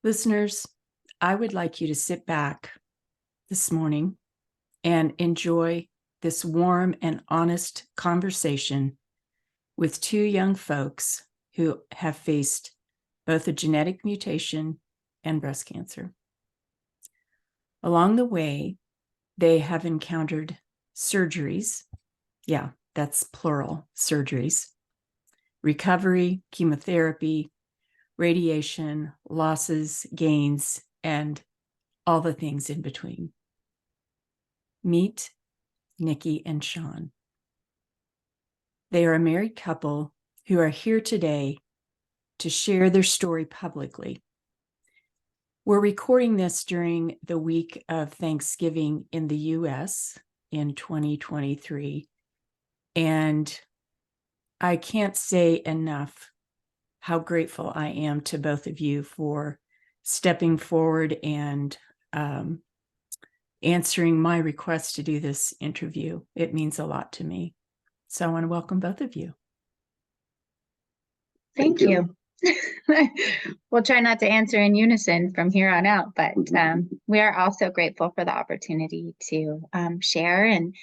Listeners, I would like you to sit back this morning and enjoy this warm and honest conversation with two young folks who have faced both a genetic mutation and breast cancer. Along the way, they have encountered surgeries. Yeah, that's plural, surgeries, recovery, chemotherapy, radiation, losses, gains, and all the things in between. Meet Nikki and Sean. They are a married couple who are here today to share their story publicly. We're recording this during the week of Thanksgiving in the US in 2023, and I can't say enough how grateful I am to both of you for stepping forward and answering my request to do this interview. It means a lot to me. So I want to welcome both of you. Thank you. We'll try not to answer in unison from here on out, but we are also grateful for the opportunity to share and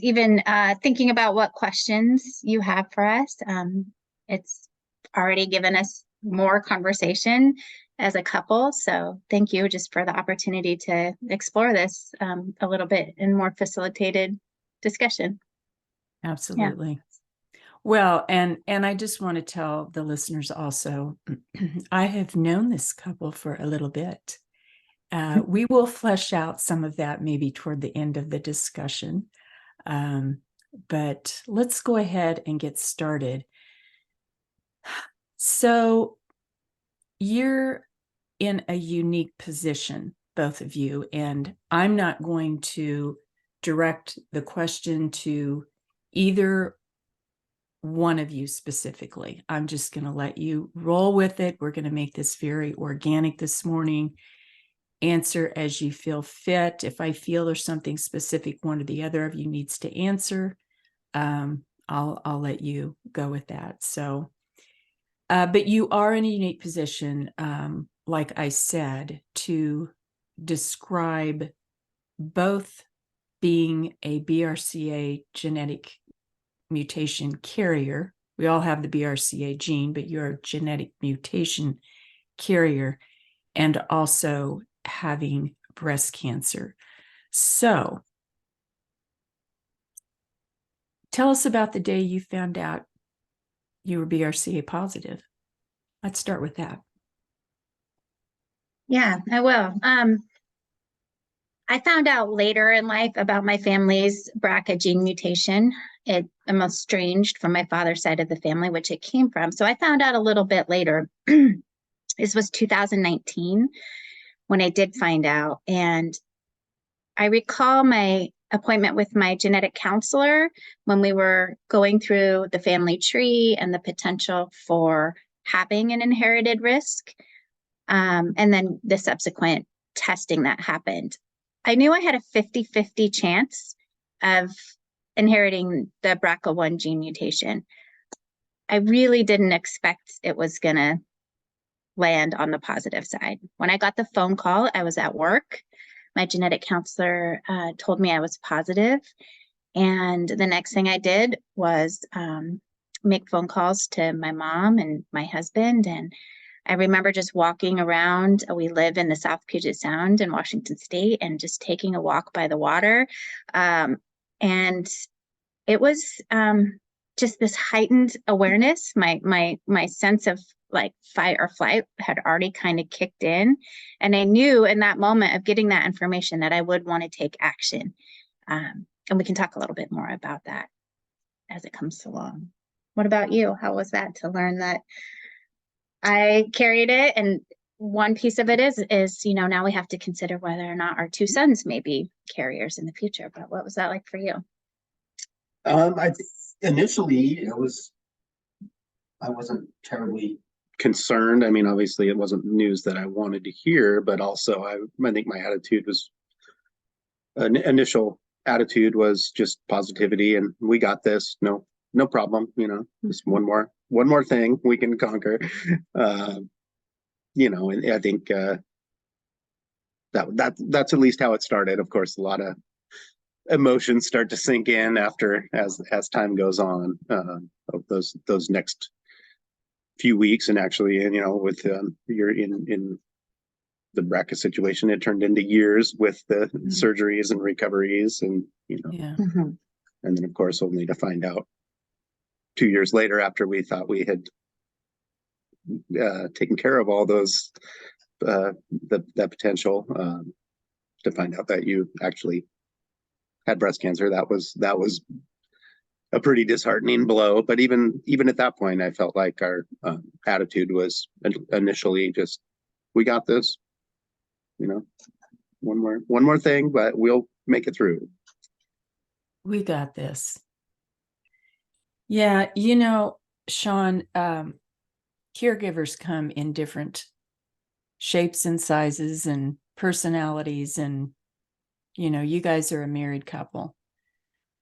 even thinking about what questions you have for us. It's already given us more conversation as a couple, so thank you just for the opportunity to explore this a little bit in more facilitated discussion. Absolutely. Yeah. Well, and I just want to tell the listeners also, I have known this couple for a little bit. We will flesh out some of that maybe toward the end of the discussion. But let's go ahead and get started. So you're in a unique position, both of you, and I'm not going to direct the question to either one of you specifically. I'm just going to let you roll with it. We're going to make this very organic this morning. Answer as you feel fit. If I feel there's something specific one or the other of you needs to answer, I'll let you go with that. So, but you are in a unique position, like I said, to describe both being a BRCA genetic mutation carrier. We all have the BRCA gene, but you're a genetic mutation carrier, and also having breast cancer. So tell us about the day you found out you were BRCA positive. Let's start with that. Yeah, I will. I found out later in life about my family's BRCA gene mutation. It almost estranged from my father's side of the family, which it came from. So I found out a little bit later. This was 2019 when I did find out. And I recall my appointment with my genetic counselor when we were going through the family tree and the potential for having an inherited risk. And then the subsequent testing that happened. I knew I had a 50-50 chance of inheriting the BRCA1 gene mutation. I really didn't expect it was going to land on the positive side. When I got the phone call, I was at work. My genetic counselor told me I was positive. And the next thing I did was make phone calls to my mom and my husband. And I remember just walking around. We live in the South Puget Sound in Washington State, and just taking a walk by the water. And it was just this heightened awareness. My sense of like fight or flight had already kind of kicked in. And I knew in that moment of getting that information that I would want to take action. And we can talk a little bit more about that as it comes along. What about you? How was that to learn that I carried it? And one piece of it is, you know, now we have to consider whether or not our two sons may be carriers in the future. But what was that like for you? Initially, I wasn't terribly concerned. I mean, obviously it wasn't news that I wanted to hear, but also I think my attitude was, initial attitude was just positivity, and we got this. No problem. You know, just one more thing we can conquer. and I think that's at least how it started. Of course, a lot of emotions start to sink in as time goes on, of those next few weeks, and actually, with you're in the BRCA situation, it turned into years with the surgeries and recoveries, and and then of course only to find out 2 years later, after we thought we had taken care of all those that potential, to find out that you actually had breast cancer. That was a pretty disheartening blow. But even at that point, I felt like our attitude was initially just, we got this, one more thing, but we'll make it through. We got this. Yeah, Shawn, caregivers come in different shapes and sizes and personalities, and you guys are a married couple.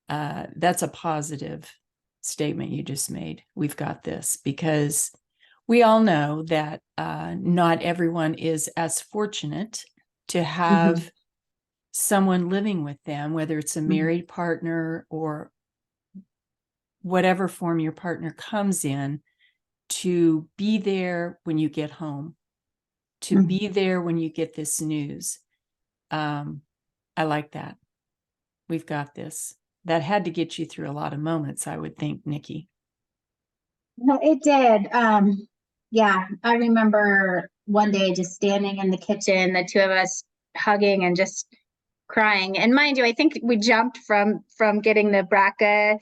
That's a positive statement you just made. We've got this, because we all know that not everyone is as fortunate to have someone living with them, whether it's a married partner or whatever form your partner comes in, to be there when you get home, to be there when you get this news. I like that. We've got this. That had to get you through a lot of moments, I would think, Nikki. No, it did. Yeah, I remember one day just standing in the kitchen, the two of us hugging and just crying. And mind you, I think we jumped from getting the BRCA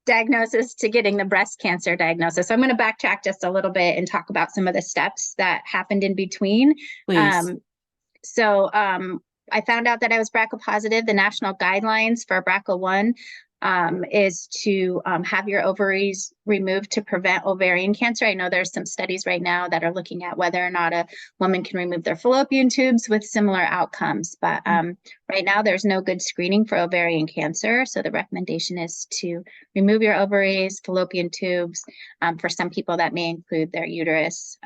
diagnosis to getting the breast cancer diagnosis. So I'm going to backtrack just a little bit and talk about some of the steps that happened in between. Please. I found out that I was BRCA positive. The national guidelines for BRCA1 is to have your ovaries removed to prevent ovarian cancer. I know there's some studies right now that are looking at whether or not a woman can remove their fallopian tubes with similar outcomes. But right now there's no good screening for ovarian cancer. So the recommendation is to remove your ovaries, fallopian tubes. For some people that may include their uterus.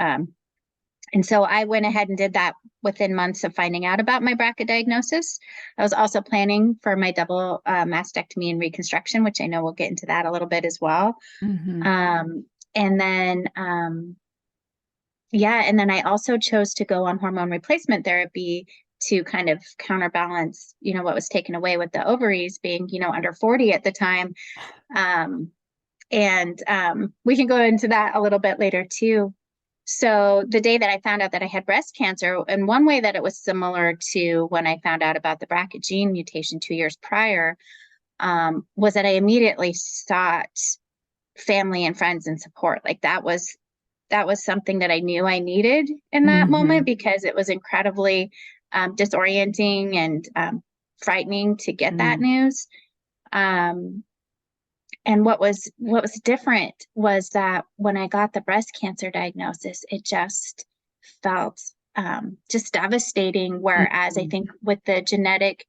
And so I went ahead and did that within months of finding out about my BRCA diagnosis. I was also planning for my double mastectomy and reconstruction, which I know we'll get into that a little bit as well. And then I also chose to go on hormone replacement therapy to kind of counterbalance, what was taken away with the ovaries being, under 40 at the time. We can go into that a little bit later too. So the day that I found out that I had breast cancer, and one way that it was similar to when I found out about the BRCA gene mutation 2 years prior, was that I immediately sought family and friends and support. Like that was something that I knew I needed in that moment, because it was incredibly disorienting and frightening to get that news. And what was different was that when I got the breast cancer diagnosis, it just felt just devastating. Whereas I think with the genetic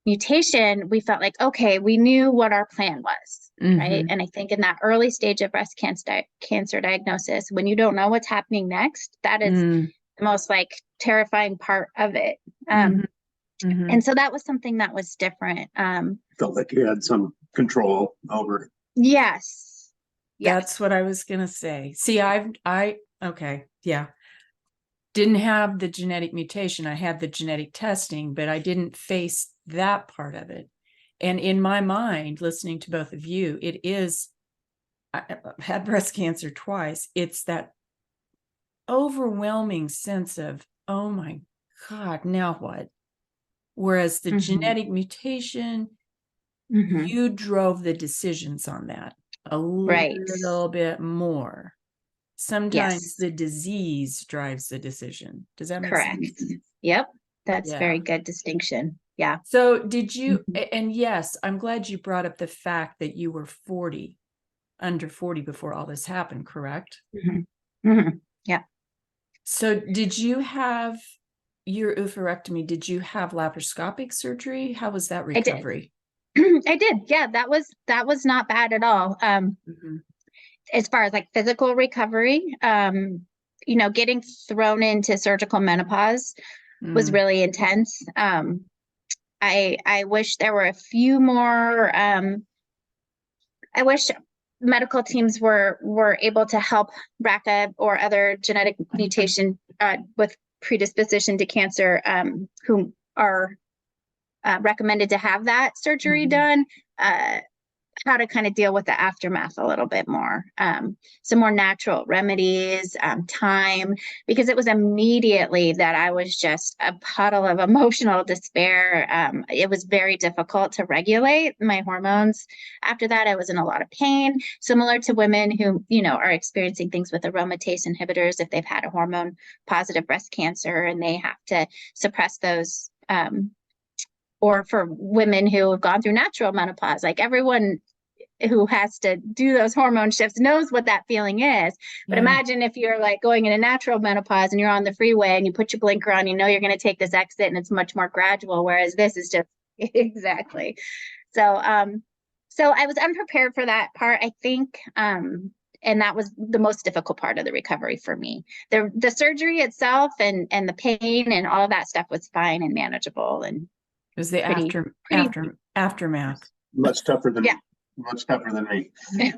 mutation, we felt like, okay, we knew what our plan was, right? And I think in that early stage of breast cancer diagnosis, when you don't know what's happening next, that is the most terrifying part of it. And so that was something that was different. Felt like you had some control over. Yes. That's what I was going to say. See, didn't have the genetic mutation. I had the genetic testing, but I didn't face that part of it. And in my mind, listening to both of you, I had breast cancer twice. It's that overwhelming sense of, oh my God, now what? Whereas the genetic mutation, you drove the decisions on that a little bit more. Sometimes the disease drives the decision. Does that make sense? Yep. That's very good distinction. Yeah. So did you, and yes, I'm glad you brought up the fact that you were under 40 before all this happened, correct? Yeah. So did you have your oophorectomy? Did you have laparoscopic surgery? How was that recovery? I did. Yeah, that was not bad at all. As far as physical recovery, getting thrown into surgical menopause was really intense. I wish there were a few more, I wish medical teams were able to help BRCA or other genetic mutation with predisposition to cancer, who are recommended to have that surgery done, how to kind of deal with the aftermath a little bit more. Some more natural remedies, time, because it was immediately that I was just a puddle of emotional despair. It was very difficult to regulate my hormones. After that, I was in a lot of pain, similar to women who, are experiencing things with aromatase inhibitors if they've had a hormone positive breast cancer and they have to suppress those, or for women who have gone through natural menopause. Like, everyone who has to do those hormone shifts knows what that feeling is. But imagine if you're like going into natural menopause and you're on the freeway and you put your blinker on, you're going to take this exit and it's much more gradual, whereas this is just exactly. So I was unprepared for that part, I think. And that was the most difficult part of the recovery for me. The surgery itself and the pain and all of that stuff was fine and manageable. And it was the aftermath. Much tougher than me. Yeah.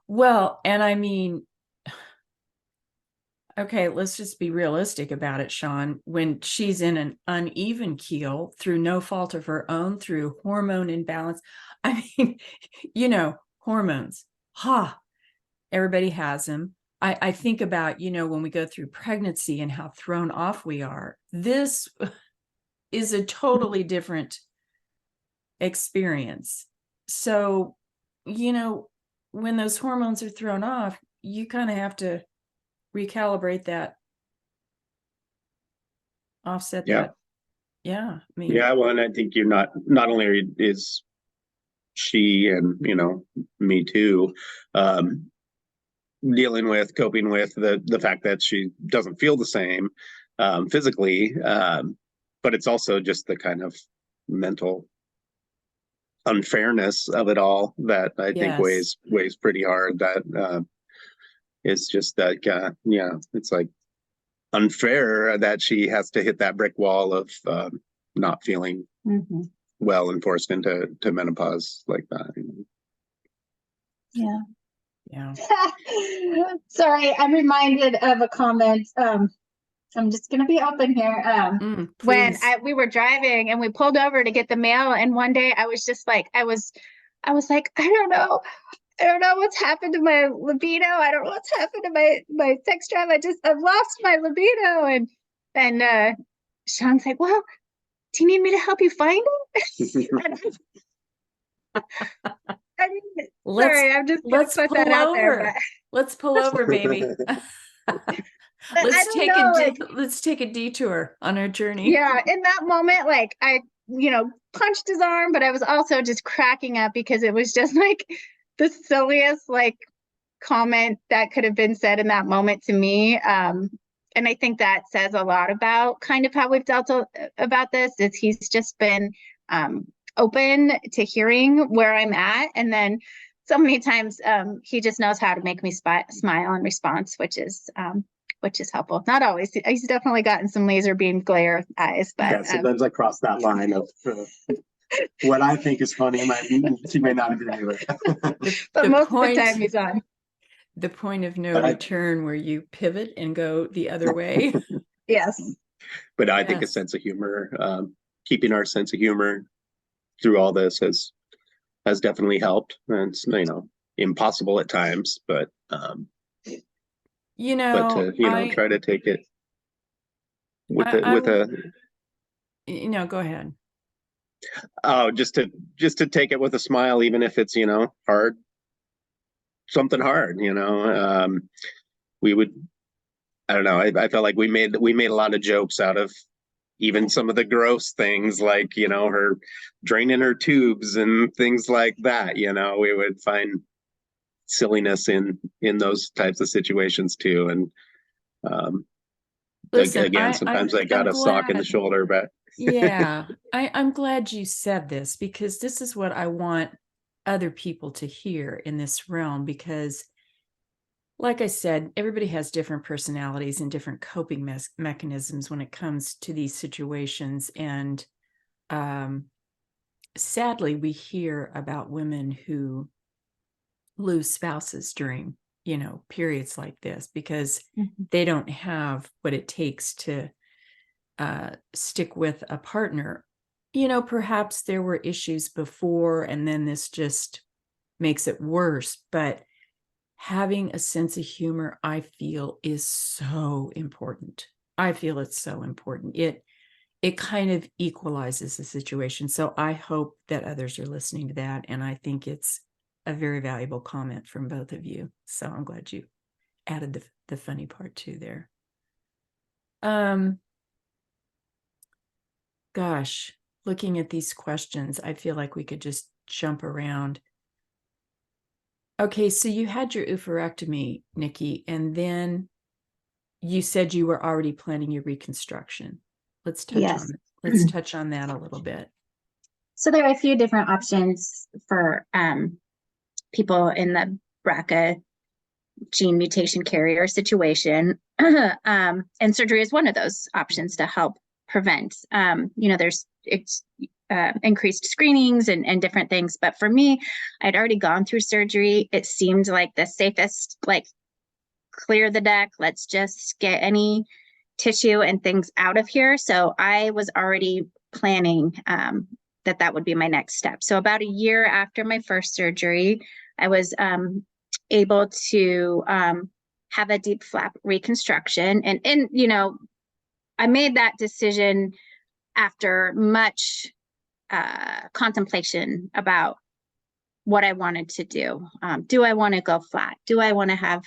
Well, and I mean, okay, let's just be realistic about it, Shawn. When she's in an uneven keel through no fault of her own, through hormone imbalance, I mean, hormones, everybody has them. I think about, when we go through pregnancy and how thrown off we are. This is a totally different experience. So, when those hormones are thrown off, you kind of have to recalibrate that, offset that. Yeah. I mean, well, and I think you're not only is she and, me too, coping with the fact that she doesn't feel the same physically, but it's also just the kind of mental unfairness of it all that I think weighs pretty hard. That is just like, it's like unfair that she has to hit that brick wall of not feeling well and forced into menopause like that. Yeah. Yeah. Sorry, I'm reminded of a comment. I'm just going to be open here. When we were driving and we pulled over to get the mail, and one day I was just like, I was like, I don't know what's happened to my libido. I don't know what's happened to my sex drive. I've lost my libido. And Shawn's like, well, do you need me to help you find it? Let's pull over. Let's pull over, baby. Let's take a detour on our journey. Yeah, in that moment, like, I punched his arm, but I was also just cracking up because it was just like the silliest comment that could have been said in that moment to me. And I think that says a lot about kind of how we've dealt about this. Is he's just been open to hearing where I'm at, and then so many times he just knows how to make me smile in response, which is helpful. Not always. He's definitely gotten some laser beam glare eyes, but sometimes I cross that line of what I think is funny. She may not agree with. But most of the time he's on. The point of no return, where you pivot and go the other way. Yes. But I think a sense of humor, keeping our sense of humor through all this has definitely helped. And it's, impossible at times, but try to take it with go ahead. Oh, just to take it with a smile, even if it's, hard, something hard, we would, I don't know. I felt like we made a lot of jokes out of even some of the gross things, like, her draining her tubes and things like that. We would find silliness in those types of situations too. And listen, again, sometimes I got a sock in the shoulder, but yeah, I'm glad you said this, because this is what I want other people to hear in this realm, because like I said, everybody has different personalities and different coping mechanisms when it comes to these situations. And sadly, we hear about women who lose spouses during, periods like this because they don't have what it takes to stick with a partner. Perhaps there were issues before, and then this just makes it worse. But having a sense of humor, I feel, is so important. I feel it's so important. It kind of equalizes the situation. So I hope that others are listening to that. And I think it's a very valuable comment from both of you. So I'm glad you added the funny part too there. Gosh, looking at these questions, I feel like we could just jump around. Okay, so you had your oophorectomy, Nikki, and then you said you were already planning your reconstruction. Let's touch on that a little bit. So there are a few different options for people in the BRCA gene mutation carrier situation. And surgery is one of those options to help prevent. There's increased screenings and different things. But for me, I'd already gone through surgery. It seemed like the safest, clear the deck. Let's just get any tissue and things out of here. So I was already planning that would be my next step. So about a year after my first surgery, I was able to have a DIEP flap reconstruction. And I made that decision after much contemplation about what I wanted to do. Do I want to go flat? Do I want to have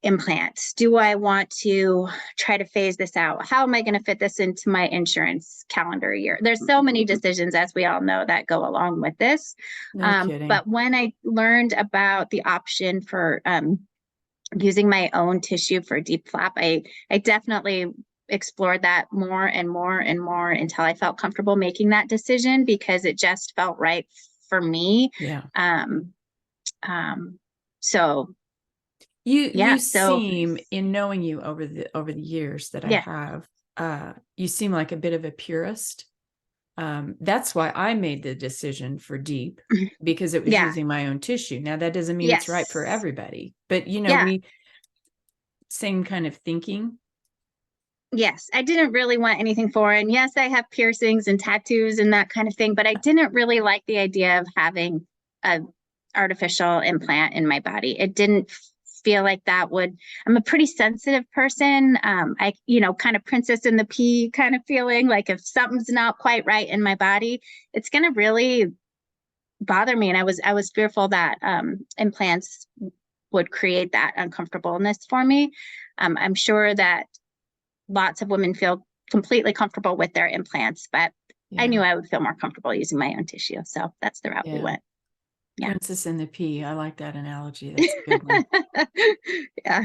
implants? Do I want to try to phase this out? How am I going to fit this into my insurance calendar year? There's so many decisions, as we all know, that go along with this. No kidding. But when I learned about the option for using my own tissue for DIEP flap, I definitely explored that more and more and more until I felt comfortable making that decision, because it just felt right for me. Yeah. So you seem, in knowing you over the years that I have, you seem like a bit of a purist. That's why I made the decision for DIEP, because it was using my own tissue. Now that doesn't mean it's right for everybody, but we same kind of thinking. Yes, I didn't really want anything foreign. Yes, I have piercings and tattoos and that kind of thing, but I didn't really like the idea of having an artificial implant in my body. It didn't feel like that would, I'm a pretty sensitive person. I, kind of princess in the pea kind of feeling, like if something's not quite right in my body, it's going to really bother me. And I was fearful that implants would create that uncomfortableness for me. I'm sure that lots of women feel completely comfortable with their implants, but I knew I would feel more comfortable using my own tissue. So that's the route we went. Yeah. Princess in the pea. I like that analogy. That's a good one. Yeah.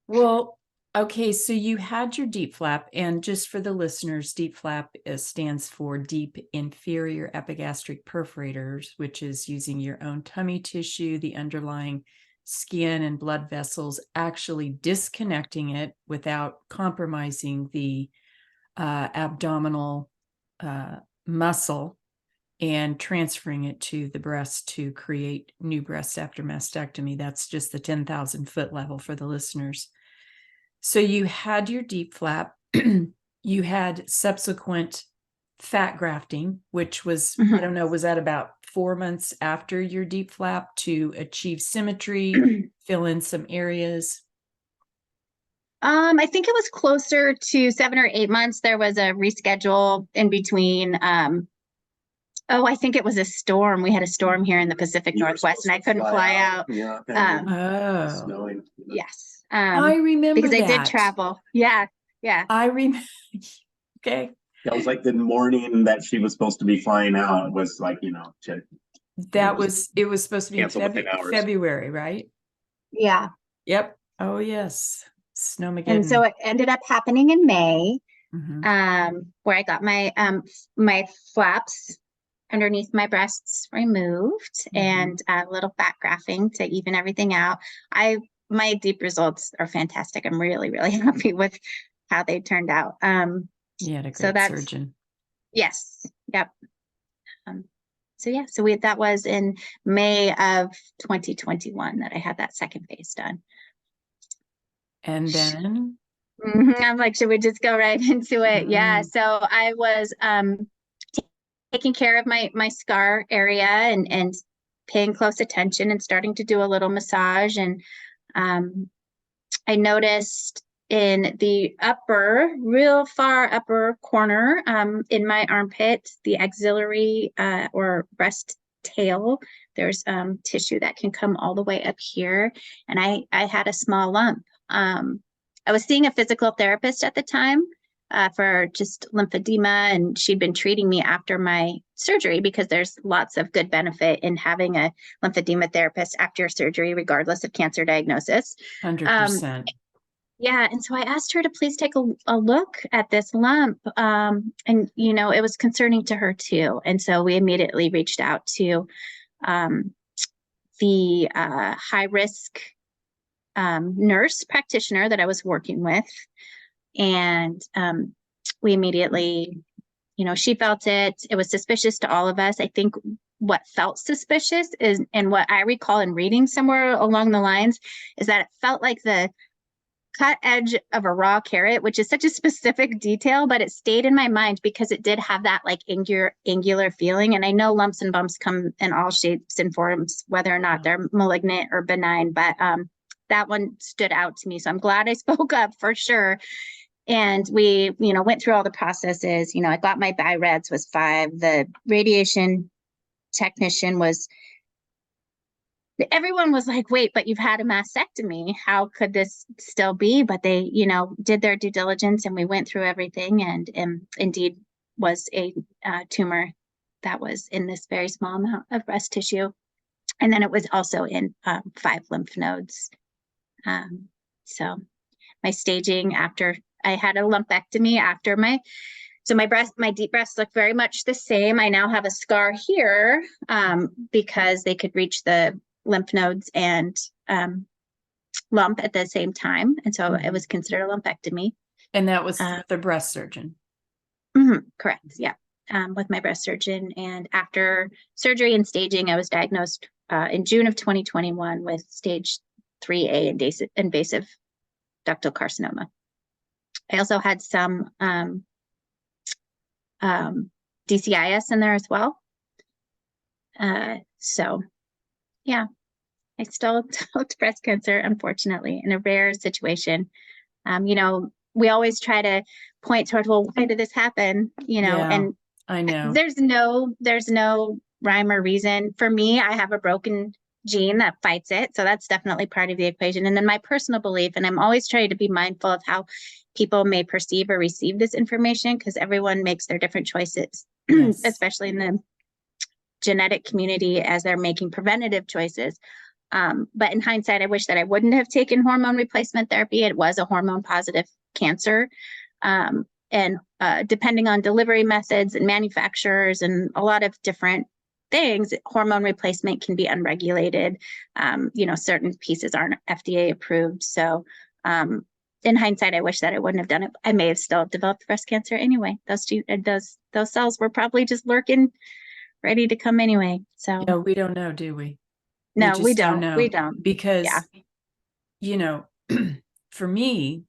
Well, okay. So you had your DIEP flap, and just for the listeners, DIEP flap stands for deep inferior epigastric perforators, which is using your own tummy tissue, the underlying skin and blood vessels, actually disconnecting it without compromising the abdominal muscle, and transferring it to the breast to create new breasts after mastectomy. That's just the 10,000 foot level for the listeners. So you had your DIEP flap, you had subsequent fat grafting, which was, I don't know, was that about 4 months after your DIEP flap to achieve symmetry, fill in some areas? I think it was closer to 7 or 8 months. There was a reschedule in between. I think it was a storm. We had a storm here in the Pacific Northwest, and I couldn't fly out. Yeah. Snowing. Yes. I remember because that. I did travel. Yeah. I remember. Okay. That was like the morning that she was supposed to be flying out. It was like, it was supposed to be in February, right? Yeah. Yep. Oh, yes. Snowmageddon. And so it ended up happening in May, where I got my my flaps underneath my breasts removed and a little fat grafting to even everything out. I my DIEP results are fantastic. I'm really, really happy with how they turned out. You had a So great that's, surgeon. yes. Yep. So yeah, so that was in May of 2021 that I had that second phase done. And then I'm like, should we just go right into it? Yeah. Mhm. So I was taking care of my scar area and paying close attention and starting to do a little massage. And I noticed in the real far upper corner, in my armpit, the axillary or breast tail, there's tissue that can come all the way up here. And I had a small lump. I was seeing a physical therapist at the time for just lymphedema, and she'd been treating me after my surgery because there's lots of good benefit in having a lymphedema therapist after your surgery, regardless of cancer diagnosis. 100%. Yeah, and so I asked her to please take a look at this lump, and it was concerning to her too. And so we immediately reached out to the high risk nurse practitioner that I was working with, and we immediately, she felt it. It was suspicious to all of us. I think what felt suspicious is, and what I recall in reading somewhere along the lines, is that it felt like the cut edge of a raw carrot, which is such a specific detail, but it stayed in my mind because it did have that like angular feeling. And I know lumps and bumps come in all shapes and forms, whether or not they're malignant or benign, but that one stood out to me. So I'm glad I spoke up for sure. And we, went through all the processes. I got my BI-RADS was 5. The radiation technician everyone was like, wait, but you've had a mastectomy. How could this still be? But they, did their due diligence, and we went through everything, and indeed was a tumor that was in this very small amount of breast tissue. And then it was also in 5 lymph nodes. So my staging after I had a lumpectomy after my DIEP breasts look very much the same. I now have a scar here because they could reach the lymph nodes and lump at the same time. And so it was considered a lumpectomy. And that was the breast surgeon. Correct. Yeah. With my breast surgeon. And after surgery and staging, I was diagnosed in June of 2021 with stage 3A invasive ductal carcinoma. I also had some DCIS in there as well. So yeah, I still developed breast cancer, unfortunately, in a rare situation. We always try to point toward, well, why did this happen? Yeah, and I know there's no rhyme or reason. For me, I have a broken gene that fights it. So that's definitely part of the equation. And then my personal belief, and I'm always trying to be mindful of how people may perceive or receive this information, because everyone makes their different choices, yes. especially in the genetic community as they're making preventative choices. But in hindsight, I wish that I wouldn't have taken hormone replacement therapy. It was a hormone positive cancer. And depending on delivery methods and manufacturers and a lot of different things, hormone replacement can be unregulated. Certain pieces aren't FDA approved. So in hindsight, I wish that I wouldn't have done it. I may have still developed breast cancer anyway. Those cells were probably just lurking, ready to come anyway. So no, we don't know, do we? No, we don't don't. know. We don't. Because, Yeah. For me,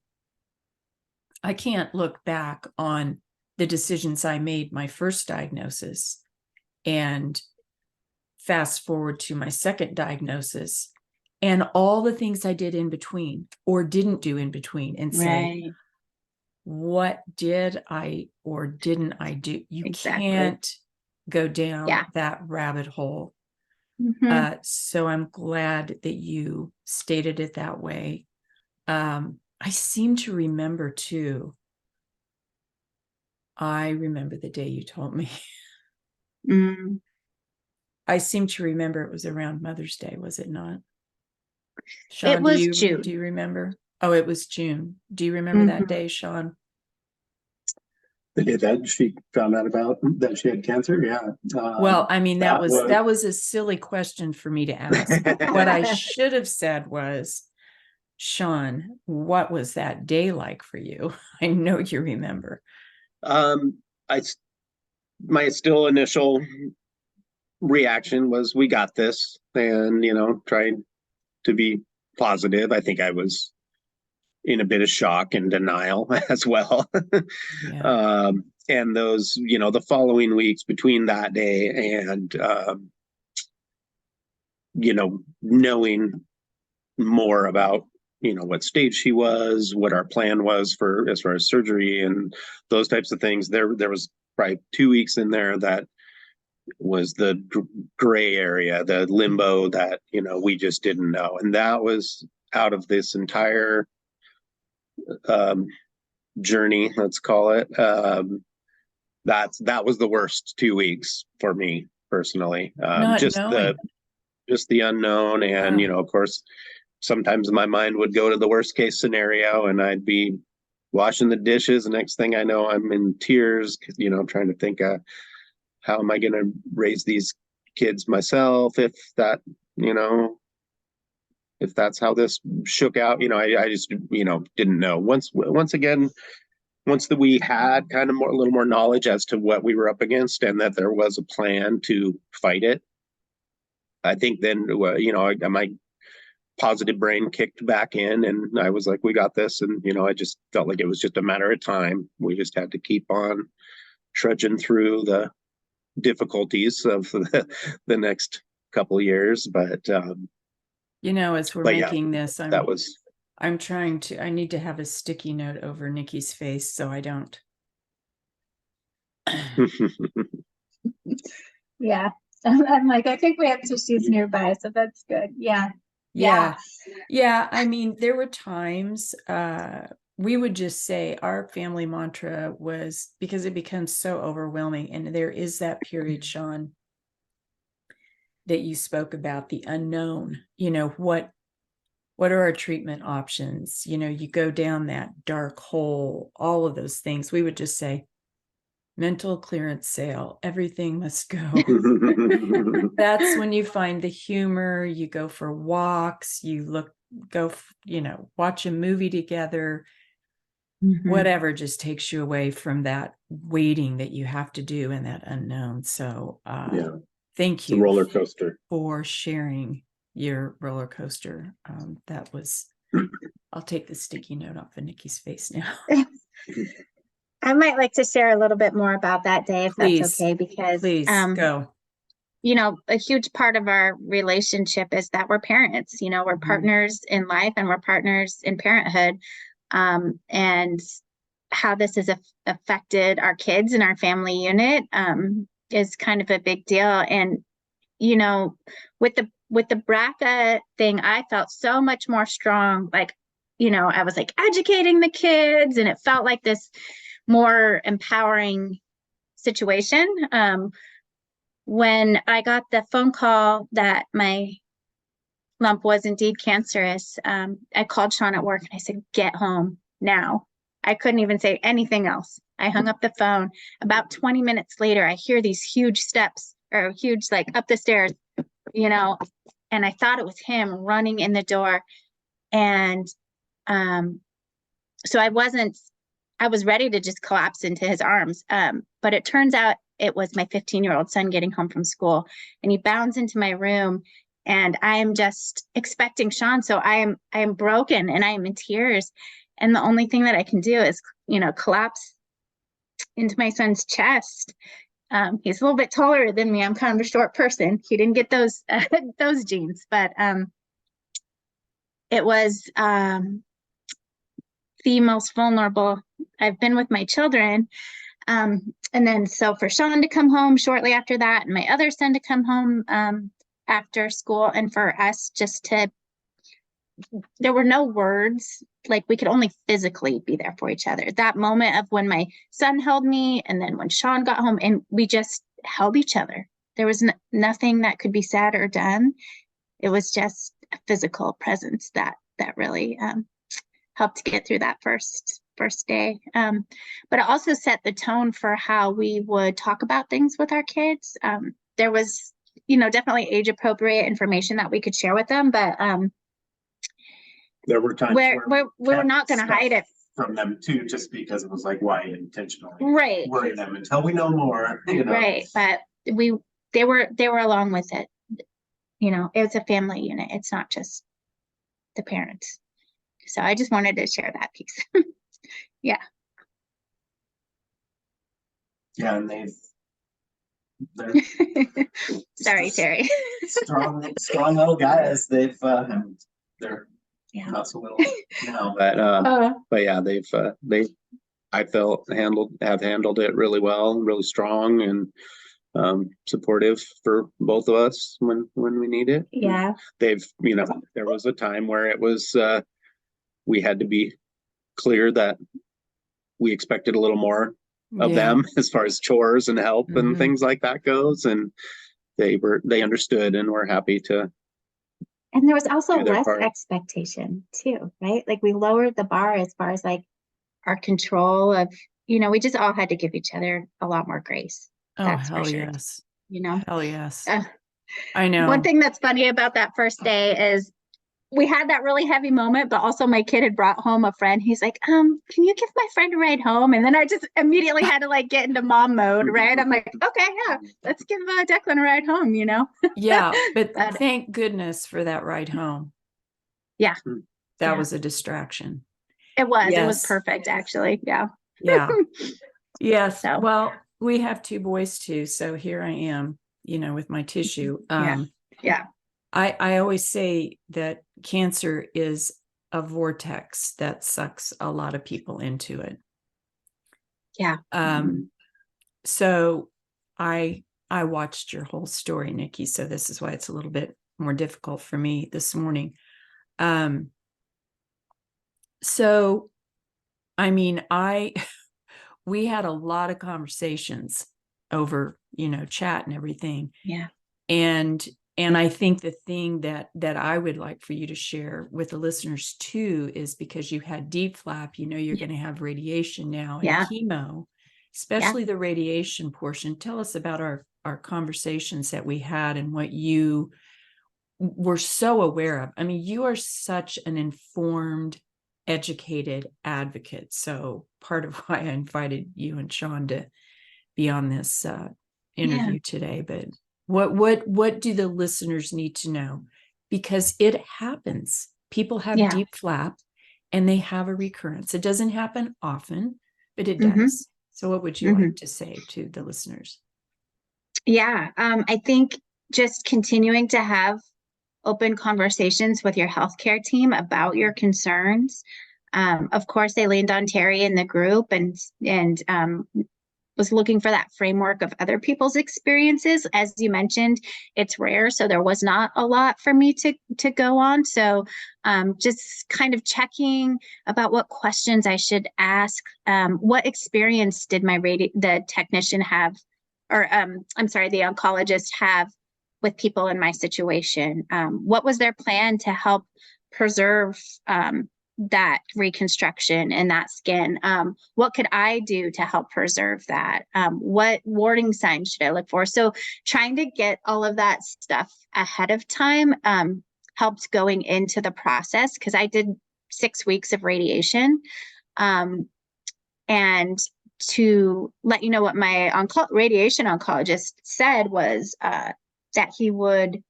I can't look back on the decisions I made my first diagnosis and fast forward to my second diagnosis and all the things I did in between or didn't do in between and say, what did I or didn't I do? You can't go down that rabbit hole. So I'm glad that you stated it that way. I seem to remember too. I remember the day you told me. I seem to remember it was around Mother's Day, was it not? Shawn, it was June. Do you remember? Oh, it was June. Do you remember that day, Shawn? The day that she found out about that she had cancer, yeah. Well, I mean, that was a silly question for me to ask. What I should have said was, Shawn, what was that day like for you? I know you remember. I my still initial reaction was, we got this, and trying to be positive. I think I was in a bit of shock and denial as well. Yeah. And those, the following weeks between that day and knowing more about what stage she was, what our plan was for as far as surgery and those types of things. There was probably 2 weeks in there that was the gray area, the limbo that we just didn't know, and that was out of this entire journey, let's call it. That was the worst 2 weeks for me personally. Not knowing. Just the unknown, and of course, sometimes my mind would go to the worst case scenario, and I'd be washing the dishes. The next thing I know, I'm in tears, trying to think, how am I going to raise these kids myself if that, if that's how this shook out. I just, didn't know. Once again, once that we had kind of a little more knowledge as to what we were up against and that there was a plan to fight it, I think then, my positive brain kicked back in, and I was like, we got this. And, I just felt like it was just a matter of time. We just had to keep on trudging through the difficulties of the next couple of years. But, as we're making this, I need to have a sticky note over Nikki's face so I don't. Yeah. I'm like, I think we have tissues nearby, so that's good. Yeah. I mean, there were times we would just say our family mantra was, because it becomes so overwhelming, and there is that period, Shawn, that you spoke about, the unknown. What are our treatment options? You go down that dark hole, all of those things. We would just say, mental clearance sale, everything must go. That's when you find the humor. You go for walks, watch a movie together. Whatever just takes you away from that waiting that you have to do in that unknown. So thank you. The roller coaster. For sharing your roller coaster. I'll take the sticky note off of Nikki's face now. I might like to share a little bit more about that day, if that's okay, because go. A huge part of our relationship is that we're parents. We're partners in life, and we're partners in parenthood. And how this has affected our kids and our family unit is kind of a big deal. And with the BRCA thing, I felt so much more strong. Like, I was like educating the kids, and it felt like this more empowering situation. When I got the phone call that my lump was indeed cancerous, I called Shawn at work and I said, get home now. I couldn't even say anything else. I hung up the phone. About 20 minutes later, I hear these huge steps, or huge, like up the stairs, and I thought it was him running in the door. And so I was ready to just collapse into his arms. But it turns out it was my 15-year-old son getting home from school, and he bounds into my room, and I am just expecting Shawn. So I am broken, and I am in tears. And the only thing that I can do is, collapse into my son's chest. He's a little bit taller than me. I'm kind of a short person. He didn't get those genes, but it was the most vulnerable I've been with my children. And then so for Shawn to come home shortly after that, and my other son to come home after school, and for us there were no words, like we could only physically be there for each other. That moment of when my son held me, and then when Shawn got home, and we just held each other. There was nothing that could be said or done. It was just a physical presence that really helped get through that first day. But it also set the tone for how we would talk about things with our kids. There was, definitely age appropriate information that we could share with them, but There were times we were not going to hide it from them too, just because it was like, why intentionally worry them until we know more, Right. But they were along with it. It's a family unit. It's not just the parents. So I just wanted to share that piece. Yeah. Yeah, and they're sorry, Terry. strong little guys. They're not so little now, but yeah, I felt have handled it really well, really strong, and supportive for both of us when we need it. Yeah. They've, there was a time where it was we had to be clear that we expected a little more of them as far as chores and help and things like that goes, and they understood and were happy to. And there was also less expectation too, right? Like we lowered the bar as far as like our control of, we just all had to give each other a lot more grace. Oh, that's hell for sure. yes. Hell yes. I know. One thing that's funny about that first day is we had that really heavy moment, but also my kid had brought home a friend. He's like, can you give my friend a ride home? And then I just immediately had to like get into mom mode, right? I'm like, okay, yeah, let's give Declan a ride home, Yeah, but thank goodness for that ride home. Yeah. That was a distraction. It was. Yes. It was perfect, actually. Yeah. Yeah. Yes. So. Well, we have 2 boys too. So here I am, with my tissue. Yeah. I always say that cancer is a vortex that sucks a lot of people into it. Yeah. So I watched your whole story, Nikki. So this is why it's a little bit more difficult for me this morning. So, I mean, we had a lot of conversations over, chat and everything. Yeah. And I think the thing that I would like for you to share with the listeners too is because you had deep flap, you're going to have radiation now and chemo, especially the radiation portion. Tell us about our conversations that we had and what you were so aware of. I mean, you are such an informed, educated advocate. So part of why I invited you and Shawn to be on this interview today, but what do the listeners need to know? Because it happens. People have deep flap and they have a recurrence. It doesn't happen often, but it does. So what would you like to say to the listeners? Yeah. I think just continuing to have open conversations with your healthcare team about your concerns. Of course, they leaned on Terry in the group and was looking for that framework of other people's experiences. As you mentioned, it's rare, so there was not a lot for me to go on. So just kind of checking about what questions I should ask. What experience did the technician have, or the oncologist have with people in my situation? What was their plan to help preserve that reconstruction and that skin? What could I do to help preserve that? What warning signs should I look for? So trying to get all of that stuff ahead of time helped going into the process, because I did 6 weeks of radiation. And to let you know what my radiation oncologist said was that he would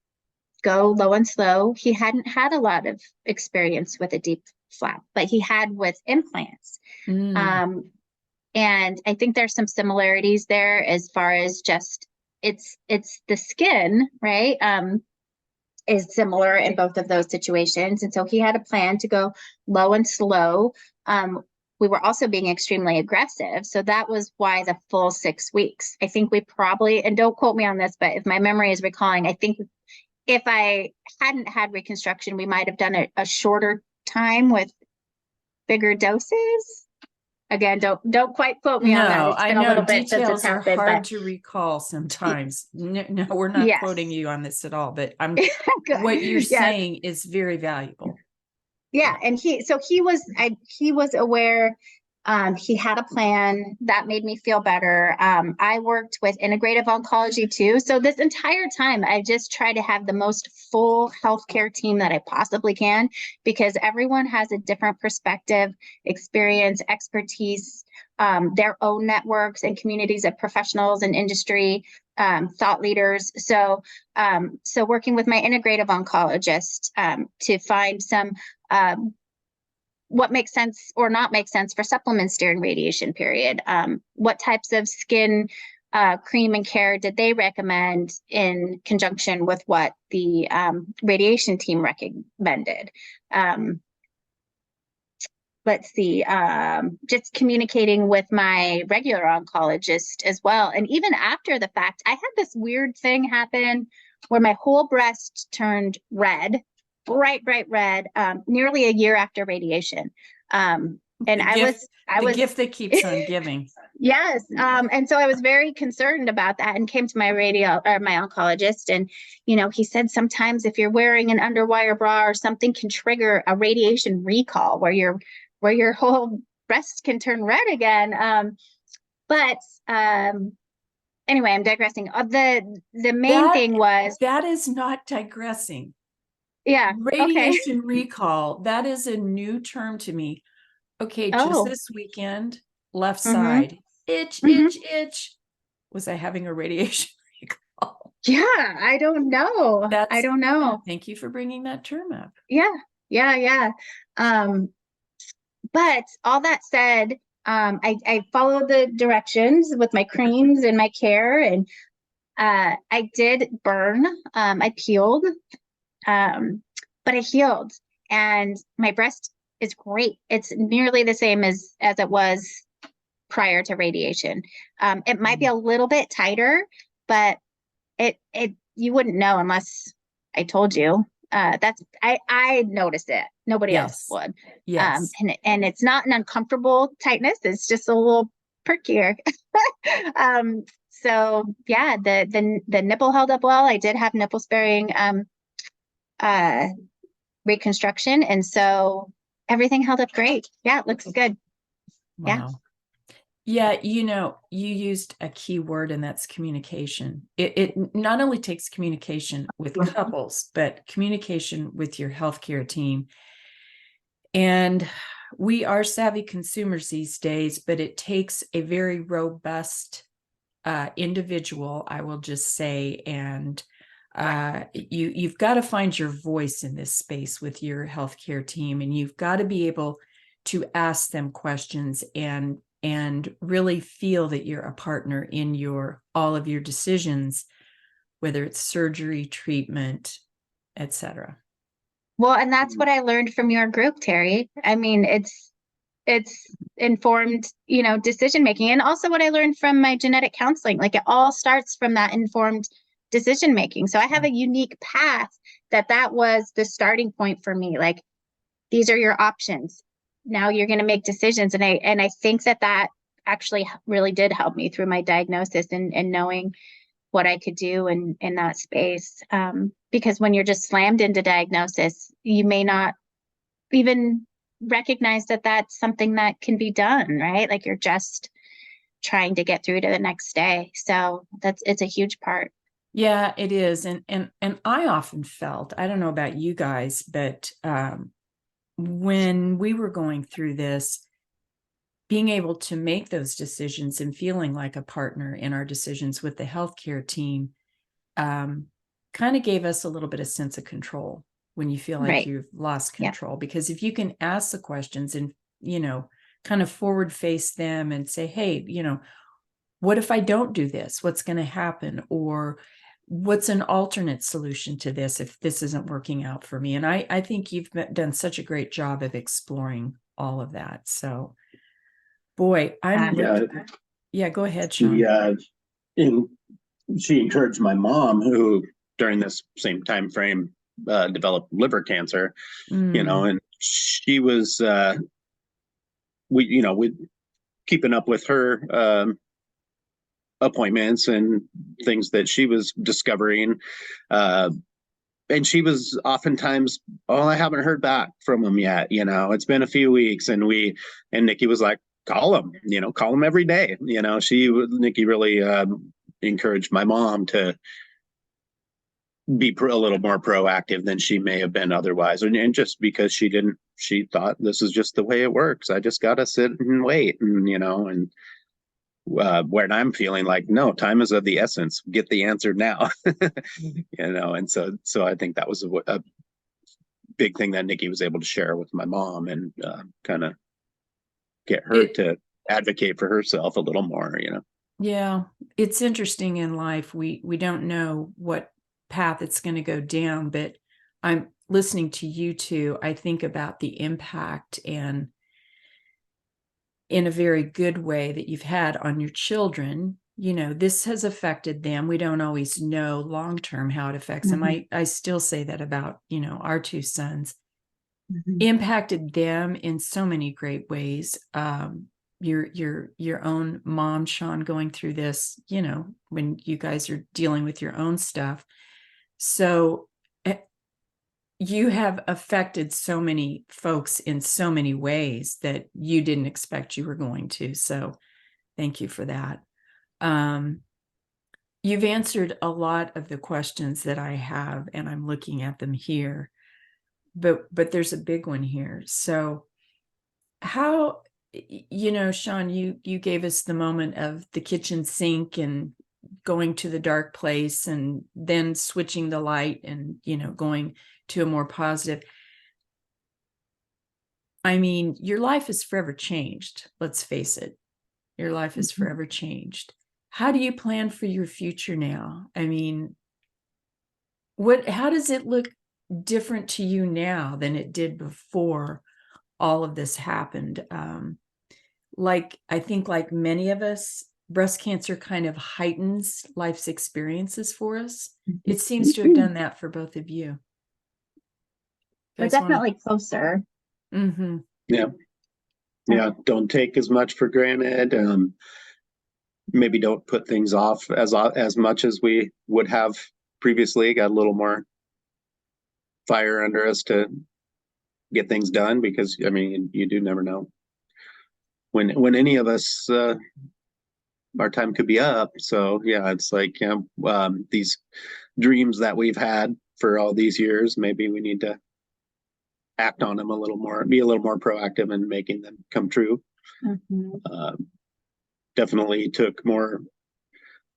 go low and slow. He hadn't had a lot of experience with a deep flap, but he had with implants. And I think there's some similarities there as far as just it's the skin, right? Is similar in both of those situations. And so he had a plan to go low and slow. We were also being extremely aggressive. So that was why the full 6 weeks. I think we probably, and don't quote me on this, but if my memory is recalling, I think if I hadn't had reconstruction, we might have done a shorter time with bigger doses. Again, don't quite quote me on that. It's been a little bit since it's happened. Details are hard to recall sometimes. No, we're not quoting you on this at all, but what you're saying is very valuable. Yeah, and he was aware He had a plan that made me feel better. I worked with integrative oncology too. So this entire time, I just try to have the most full healthcare team that I possibly can, because everyone has a different perspective, experience, expertise, their own networks and communities of professionals and industry, thought leaders. So working with my integrative oncologist to find some what makes sense or not make sense for supplements during radiation period. What types of skin cream and care did they recommend in conjunction with what the radiation team recommended? Let's see, just communicating with my regular oncologist as well. And even after the fact, I had this weird thing happen where my whole breast turned red, bright red, nearly a year after radiation. And I was gift that keeps on giving. Yes. And so I was very concerned about that and came to my my oncologist. And, he said sometimes if you're wearing an underwire bra or something can trigger a radiation recall where your whole breast can turn red again. Anyway, I'm digressing. The main thing was that is not digressing. Yeah. Radiation recall. That is a new term to me. Okay, just this weekend, left side, itch. Was I having a radiation recall? Yeah, I don't know. I don't know. Thank you for bringing that term up. Yeah. But all that said, I followed the directions with my creams and my care, and I did burn. I peeled. But I healed, and my breast is great. It's nearly the same as it was prior to radiation. It might be a little bit tighter, but you wouldn't know unless I told you. I noticed it. Nobody else would. Yes. And it's not an uncomfortable tightness. It's just a little perkier. So yeah, the nipple held up well. I did have nipple sparing reconstruction, and so everything held up great. Yeah, it looks good. Wow. Yeah, you used a key word, and that's communication. It not only takes communication with couples, but communication with your healthcare team. And we are savvy consumers these days, but it takes a very robust individual, I will just say, and you've got to find your voice in this space with your healthcare team, and you've got to be able to ask them questions and really feel that you're a partner in all of your decisions, whether it's surgery, treatment, etc. Well, and that's what I learned from your group, Terry. I mean, it's informed, decision making, and also what I learned from my genetic counseling. Like, it all starts from that informed decision making. So I have a unique path that was the starting point for me. Like, these are your options. Now you're going to make decisions. And I think that actually really did help me through my diagnosis and knowing what I could do in that space. Because when you're just slammed into diagnosis, you may not even recognize that that's something that can be done, right? Like, you're just trying to get through to the next day. So it's a huge part. Yeah, it is. And I often felt, I don't know about you guys, but when we were going through this, being able to make those decisions and feeling like a partner in our decisions with the healthcare team kind of gave us a little bit of sense of control when you feel like you've lost control. Because if you can ask the questions and, kind of forward face them and say, hey, what if I don't do this? What's going to happen? Or what's an alternate solution to this if this isn't working out for me? And I think you've done such a great job of exploring all of that. So, boy, go ahead, Shawn. She encouraged my mom, who during this same time frame developed liver cancer, and she was we keeping up with her appointments and things that she was discovering, and she was oftentimes, I haven't heard back from them yet, it's been a few weeks, and Nikki was like, call them, call them every day. Nikki really encouraged my mom to be a little more proactive than she may have been otherwise. And just because she thought this is just the way it works. I just got to sit and wait. And, when I'm feeling like, no, time is of the essence, get the answer now, and so I think that was a big thing that Nikki was able to share with my mom and kind of get her to advocate for herself a little more, Yeah, it's interesting in life. We don't know what path it's going to go down, but I'm listening to you two. I think about the impact, and in a very good way, that you've had on your children. This has affected them. We don't always know long-term how it affects them. I still say that about, our two sons. Impacted them in so many great ways. Your own mom, Shawn, going through this, when you guys are dealing with your own stuff. So you have affected so many folks in so many ways that you didn't expect you were going to. So thank you for that. You've answered a lot of the questions that I have, and I'm looking at them here, but there's a big one here. So how, Shawn, you gave us the moment of the kitchen sink and going to the dark place and then switching the light and, going to a more positive. I mean, your life is forever changed. Let's face it. Your life is forever changed. How do you plan for your future now? I mean, how does it look different to you now than it did before all of this happened? I think like many of us, breast cancer kind of heightens life's experiences for us. It seems to have done that for both of you. We're definitely closer. Yeah. Don't take as much for granted. Maybe don't put things off as much as we would have previously. Got a little more fire under us to get things done, because I mean, you do never know when any of us our time could be up. So yeah, it's like these dreams that we've had for all these years, maybe we need to act on them a little more, be a little more proactive in making them come true. Definitely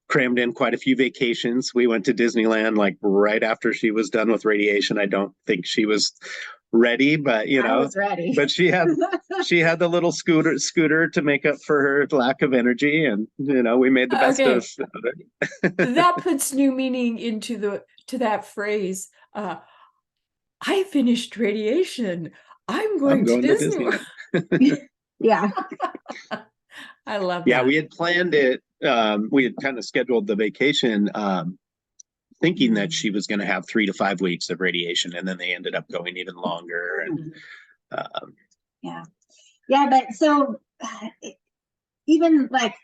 crammed in quite a few vacations. We went to Disneyland like right after she was done with radiation. I don't think she was ready, but I was ready. But she had the little scooter to make up for her lack of energy, and we made the best of it. That puts new meaning to that phrase. I finished radiation. I'm going to Disneyland. Yeah. I love that. Yeah, we had planned it. We had kind of scheduled the vacation thinking that she was going to have 3 to 5 weeks of radiation, and then they ended up going even longer. And but so even like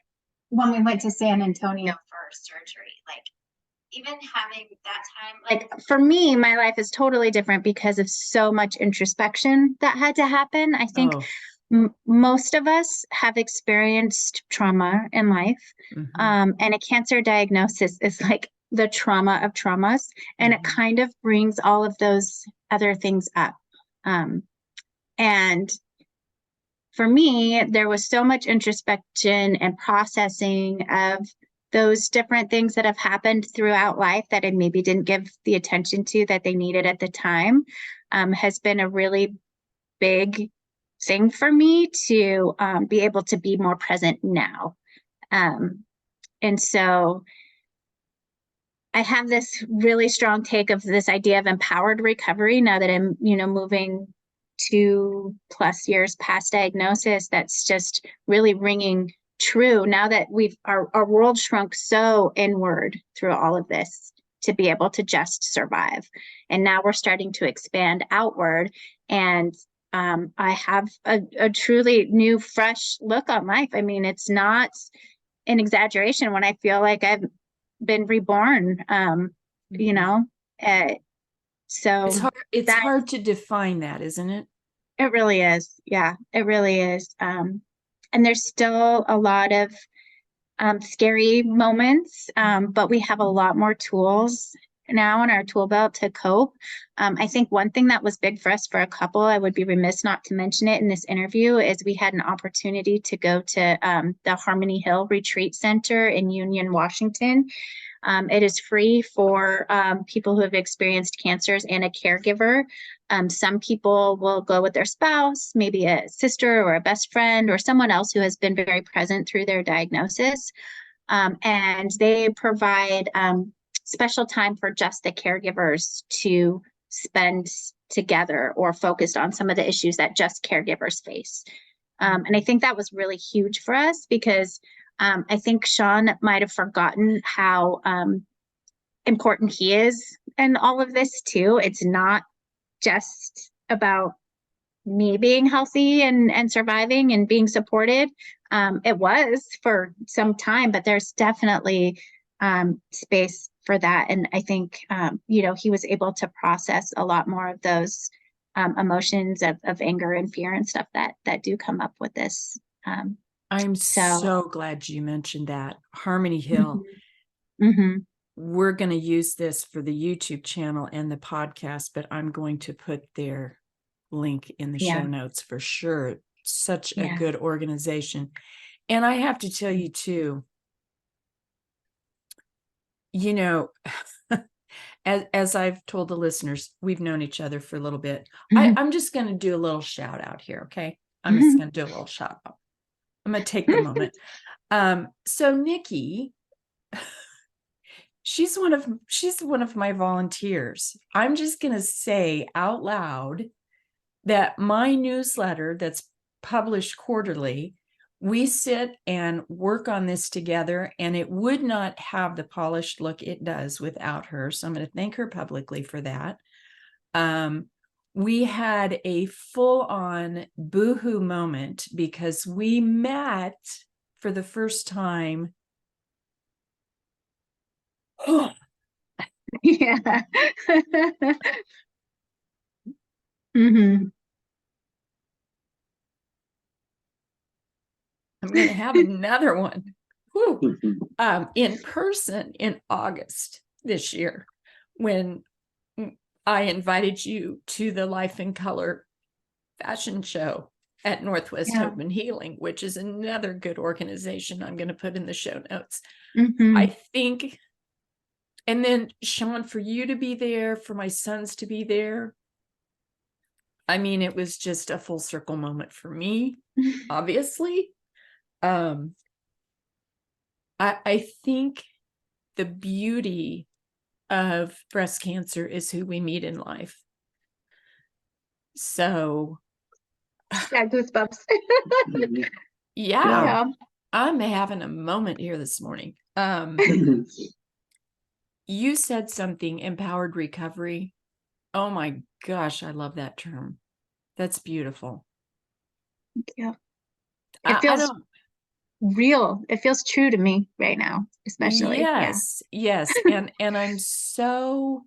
when we went to San Antonio for surgery, like even having that time, like for me, my life is totally different because of so much introspection that had to happen. I think most of us have experienced trauma in life, and a cancer diagnosis is like the trauma of traumas, and it kind of brings all of those other things up. And for me, there was so much introspection and processing of those different things that have happened throughout life that I maybe didn't give the attention to that they needed at the time, has been a really big thing for me to be able to be more present now. And so I have this really strong take of this idea of empowered recovery now that I'm, moving 2+ years past diagnosis. That's just really ringing true now that our world shrunk so inward through all of this to be able to just survive. And now we're starting to expand outward. And I have a truly new, fresh look on life. I mean, it's not an exaggeration when I feel like I've been reborn, so it's hard to define that, isn't it? It really is. Yeah, it really is. And there's still a lot of scary moments, but we have a lot more tools now in our tool belt to cope. I think one thing that was big for us for a couple, I would be remiss not to mention it in this interview, is we had an opportunity to go to the Harmony Hill Retreat Center in Union, Washington. It is free for people who have experienced cancers and a caregiver. Some people will go with their spouse, maybe a sister or a best friend or someone else who has been very present through their diagnosis. And they provide special time for just the caregivers to spend together or focused on some of the issues that just caregivers face. And I think that was really huge for us because I think Shawn might have forgotten how important he is in all of this too. It's not just about me being healthy and surviving and being supported. It was for some time, but there's definitely space for that. And I think, he was able to process a lot more of those emotions of anger and fear and stuff that do come up with this. I'm so glad you mentioned that. Harmony Hill. Mm-hmm. We're going to use this for the YouTube channel and the podcast, but I'm going to put their link in the show notes for sure. Such a good organization. And I have to tell you too, as I've told the listeners, we've known each other for a little bit. I'm just going to do a little shout out here. Okay. I'm just going to do a little shout out. I'm going to take the moment. So Nikki, she's one of my volunteers. I'm just going to say out loud that my newsletter that's published quarterly, we sit and work on this together, and it would not have the polished look it does without her. So I'm going to thank her publicly for that. We had a full-on boohoo moment because we met for the first time. Yeah. Mm-hmm. I'm going to have another one. In person in August this year, when I invited you to the Life in Color fashion show at Northwest Hope and Healing, which is another good organization I'm going to put in the show notes. Mm-hmm. I think, and then Shawn, for you to be there, for my sons to be there. I mean, it was just a full circle moment for me, obviously. I think the beauty of breast cancer is who we meet in life. So, got goosebumps. yeah, I'm having a moment here this morning. You said something, empowered recovery. Oh my gosh, I love that term. That's beautiful. Yeah. It feels real. It feels true to me right now, especially. Yes. And I'm so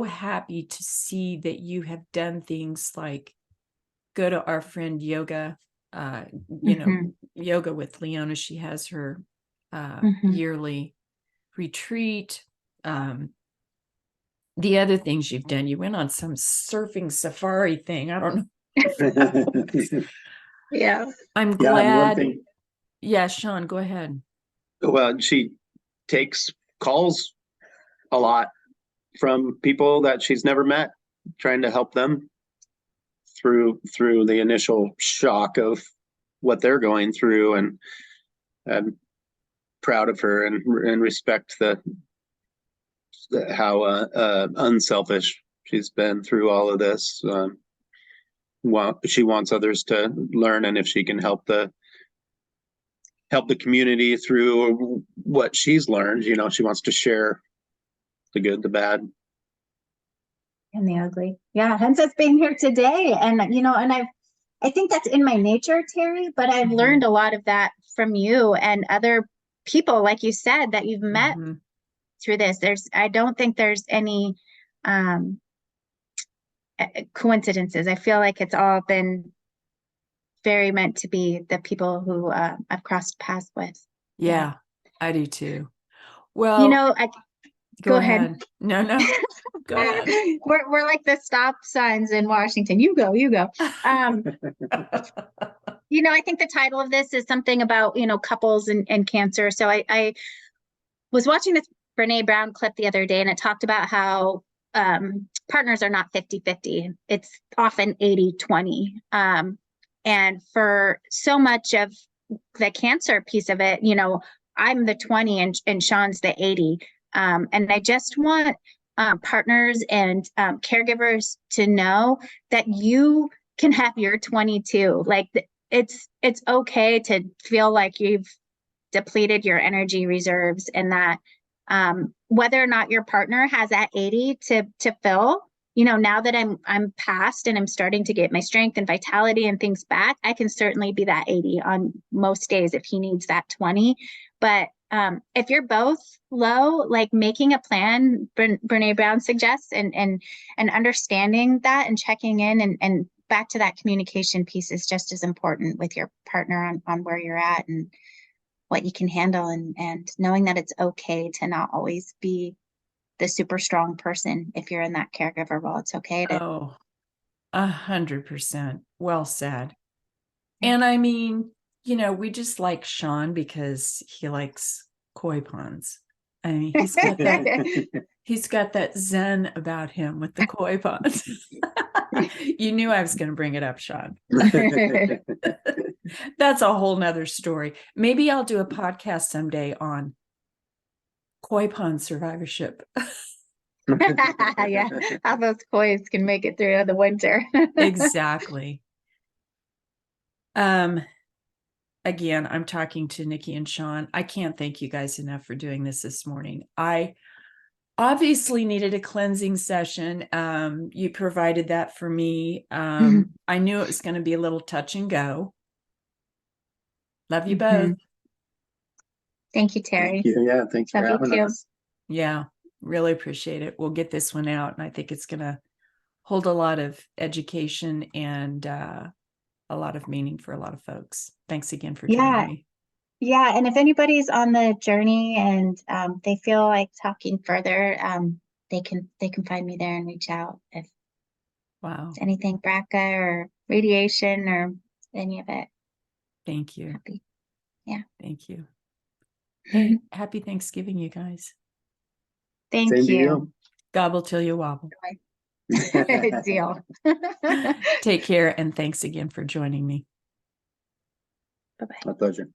happy to see that you have done things like go to our friend yoga, yoga with Leona. She has her yearly retreat. The other things you've done, you went on some surfing safari thing. I don't know. Yeah. I'm glad. Yeah, Shawn, go ahead. Well, she takes calls a lot from people that she's never met, trying to help them through the initial shock of what they're going through. And I'm proud of her and respect how unselfish she's been through all of this. She wants others to learn, and if she can help the community through what she's learned, she wants to share the good, the bad, and the ugly. Yeah, hence us being here today. And and I think that's in my nature, Terry, but I've learned a lot of that from you and other people, like you said, that you've met through this. I don't think there's any coincidences. I feel like it's all been very meant to be the people who I've crossed paths with. Yeah, I do too. You Well, know, go ahead. ahead. No, go ahead. We're like the stop signs in Washington. You go. You know, I think the title of this is something about, you know, couples and cancer. So I was watching this Brene Brown clip the other day, and it talked about how partners are not 50-50. It's often 80-20. And for so much of the cancer piece of it, you know, I'm the 20 and Shawn's the 80. And I just want partners and caregivers to know that you can have your 22. Like it's okay to feel like you've depleted your energy reserves, and that whether or not your partner has that 80 to fill, you know, now that I'm past and I'm starting to get my strength and vitality and things back, I can certainly be that 80 on most days if he needs that 20. But if you're both low, like making a plan, Brene Brown suggests, and understanding that and checking in and back to that communication piece is just as important with your partner on where you're at and what you can handle, and knowing that it's okay to not always be the super strong person if you're in that caregiver role. It's okay to 100%. Well said. And I mean, you know, we just like Shawn because he likes koi ponds. I mean, he's got that zen about him with the koi ponds. You knew I was going to bring it up, Shawn. That's a whole nother story. Maybe I'll do a podcast someday on koi pond survivorship. Yeah, how those kois can make it through the winter. Exactly. Again, I'm talking to Nikki and Shawn. I can't thank you guys enough for doing this morning. I obviously needed a cleansing session. You provided that for me. I knew it was going to be a little touch and go. Love you both. Thank you, Terry. Thank you. Yeah, thanks for having us. Yeah, really appreciate it. We'll get this one out, and I think it's going to hold a lot of education and a lot of meaning for a lot of folks. Thanks again for joining me. Yeah, and if anybody's on the journey and they feel like talking further, they can find me there and reach out if it's anything BRCA or radiation or any of it. Thank you. Happy. Yeah. Thank you. Hey, happy Thanksgiving, you guys. Thank you. Gobble till you wobble. Deal. Take care, and thanks again for joining me. Bye-bye. My pleasure.